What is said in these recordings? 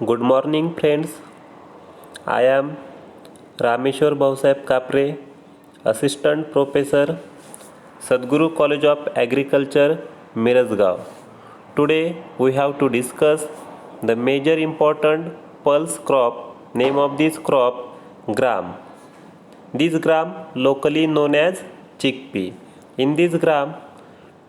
Good morning, friends. I am Rameshwar Bhausaheb Kapre, Assistant Professor, Sadguru College of Agriculture, Mirasgaon. Today we have to discuss the major important pulse crop. Name of this crop, gram. This gram locally known as chickpea. In this gram,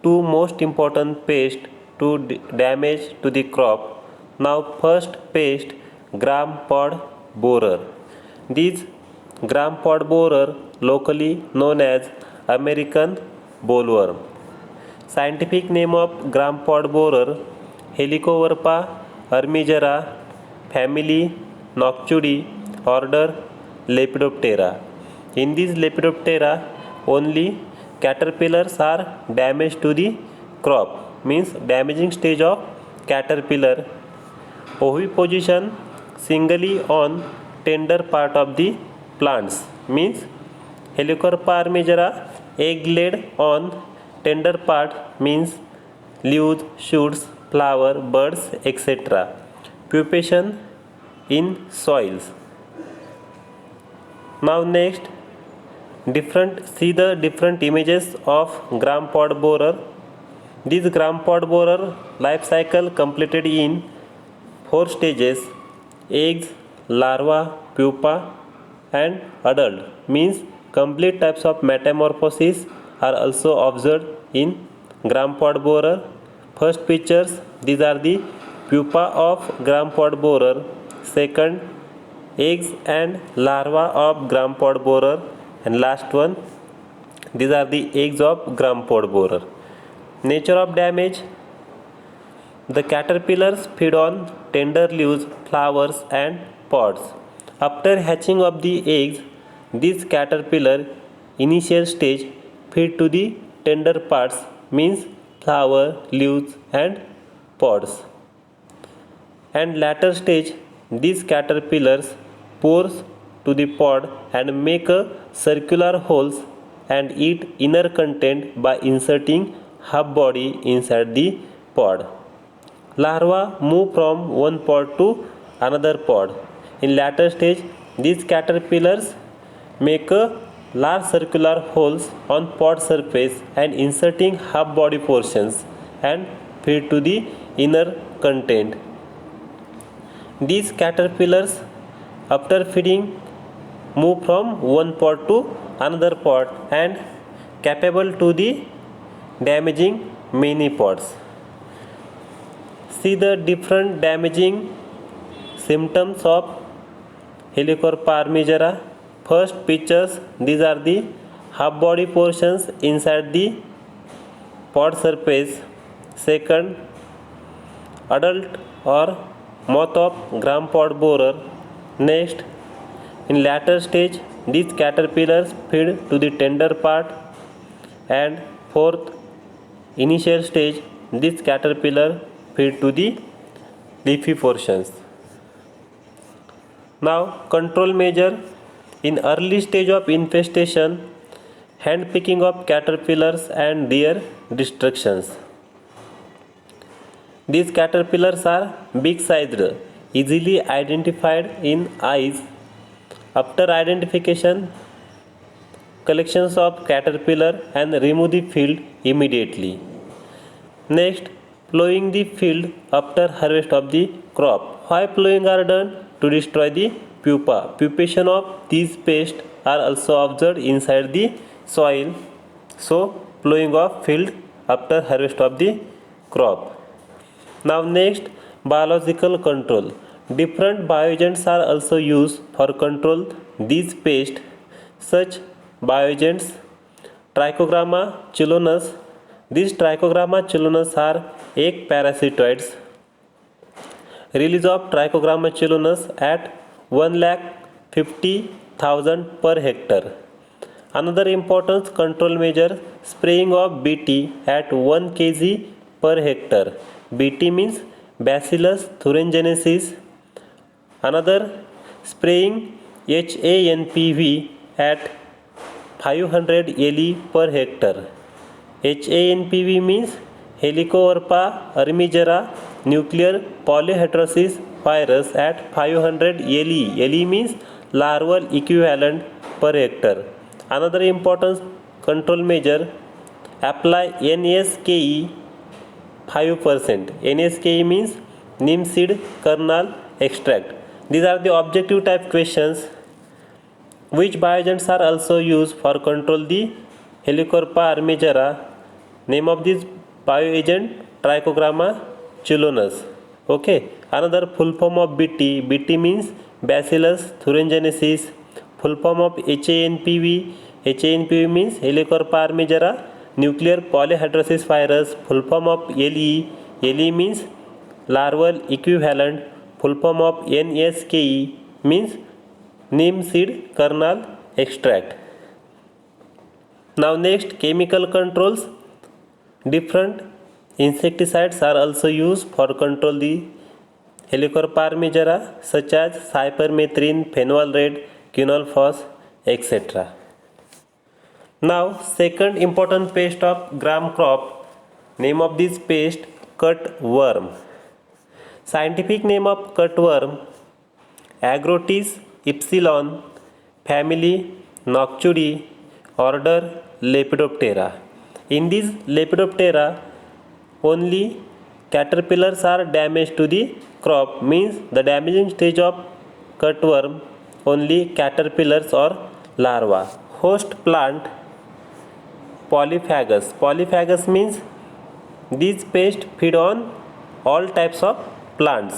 two most important pests to damage to the crop. Now first pest, gram pod borer. This gram pod borer locally known as American bollworm. Scientific name of gram pod borer, Helicoverpa armigera, family Noctuidae, order Lepidoptera. In this Lepidoptera, only caterpillars are damaged to the crop, means damaging stage of caterpillar. Oviposition singly on tender part of the plants, means Helicoverpa armigera egg laid on tender part, means leaves, shoots, flower, buds, etc. Pupation in soils. Now next, see the different images of gram pod borer. This gram pod borer life cycle completed in 4 stages: eggs, larva, pupa and adult, means complete types of metamorphosis are also observed in gram pod borer. First pictures, these are the pupa of gram pod borer. Second, eggs and larva of gram pod borer, and last one, these are the eggs of gram pod borer. Nature of damage: the caterpillars feed on tender leaves, flowers and pods. After hatching of the eggs, this caterpillar initial stage feed to the tender parts, means flower, leaves and pods. And later stage, these caterpillars pores to the pod and make a circular holes and eat inner content by inserting half body inside the pod. Larvae move from one pod to another pod. In latter stage, these caterpillars make a large circular holes on pod surface and inserting half body portions and feed to the inner content. These caterpillars, after feeding, move from one pod to another pod and capable to the damaging many pods. See the different damaging symptoms of Helicoverpa armigera. First pictures, these are the half body portions inside the pod surface. Second, adult or moth of gram pod borer. Next, in latter stage, these caterpillars feed to the tender part. And fourth, initial stage, this caterpillar feed to the leafy portions. Now control measure: in early stage of infestation, hand picking of caterpillars and their destructions. These caterpillars are big sized, easily identified in eyes. After identification, collections of caterpillar and remove the field immediately. Next, plowing the field after harvest of the crop. Why plowing are done? To destroy the pupa. Pupation of these pests are also observed inside the soil. So, plowing of field after harvest of the crop. Now next, biological control. Different bioagents are also used for control these pests. Such bioagents, Trichogramma chilonas. These Trichogramma chilonas are egg parasitoids. Release of Trichogramma chilonas at 1,50,000 per hectare. Another important control measure, spraying of Bt at 1 kg per hectare. Bt means Bacillus thuringiensis. Another, spraying HANPV at 500 LE per hectare. HANPV means Helicoverpa armigera nuclear polyhedrosis virus at 500 LE. LE means larval equivalent per hectare. Another important control measure, apply NSKE 5%. NSKE means neem seed kernel extract. These are the objective type questions. Which bioagents are also used for control the Helicoverpa armigera? Name of this bioagent, Trichogramma chilonas. Okay. Another full form of BT. BT means Bacillus thuringiensis. Full form of HANPV. HANPV means Helicoverpa armigera nuclear polyhydrosis virus. Full form of LE. LE means larval equivalent. Full form of NSKE means neem seed kernel extract. Now next, chemical controls. Different insecticides are also used for control the Helicoverpa armigera such as cypermethrin, phenol red, quinolphos, etc. Now second important pest of gram crop. Name of this pest, cutworm. Scientific name of cutworm, Agrotis epsilon, family Noctuidae, order Lepidoptera. In this Lepidoptera, only caterpillars are damaged to the crop, means the damaging stage of cutworm only caterpillars or larva. Host plant, Polyphagus. Polyphagus means these pests feed on all types of plants.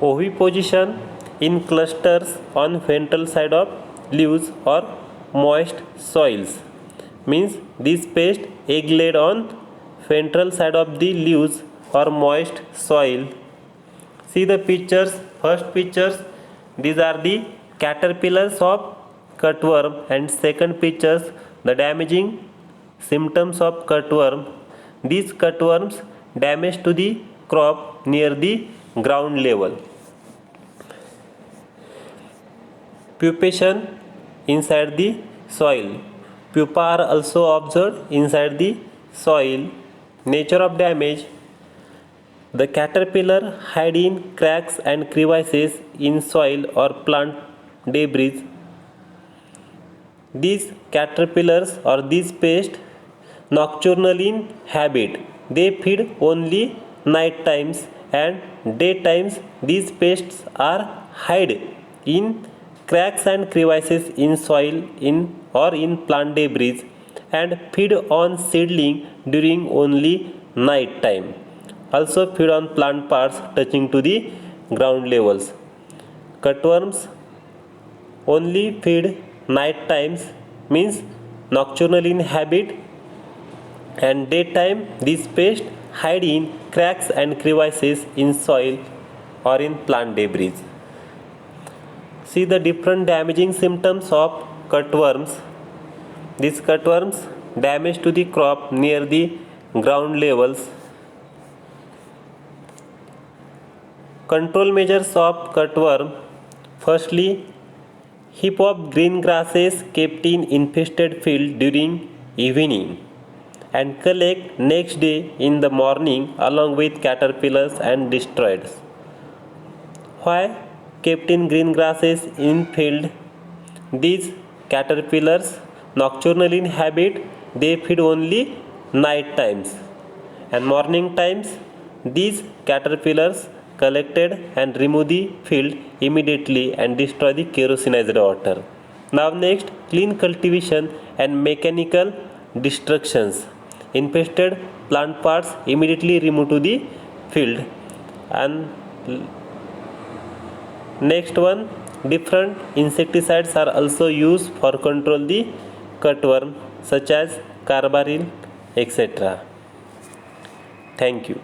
Oviposition in clusters on ventral side of leaves or moist soils, means these pests egg laid on ventral side of the leaves or moist soil. See the pictures. First pictures, these are the caterpillars of cutworm, and second pictures, the damaging symptoms of cutworm. These cutworms damage to the crop near the ground level. Pupation inside the soil. Pupa are also observed inside the soil. Nature of damage. The caterpillar hide in cracks and crevices in soil or plant debris. These caterpillars or these pests nocturnal in habit. They feed only night times, and day times these pests are hide in cracks and crevices in soil or in plant debris and feed on seedling during only night time. Also feed on plant parts touching to the ground levels. Cutworms only feed night times, means nocturnal in habit, and daytime these pests hide in cracks and crevices in soil or in plant debris. See the different damaging symptoms of cutworms. These cutworms damage to the crop near the ground levels. Control measures of cutworm. Firstly, heap of green grasses kept in infested field during evening and collect next day in the morning along with caterpillars and destroyed. Why kept in green grasses in field? These caterpillars nocturnal in habit, they feed only night times, and morning times these caterpillars collected and remove the field immediately and destroy the kerosinized water. Now next, clean cultivation and mechanical destructions. Infested plant parts immediately remove to the field. And next one, different insecticides are also used for control the cutworm such as carbaryl, etc. Thank you.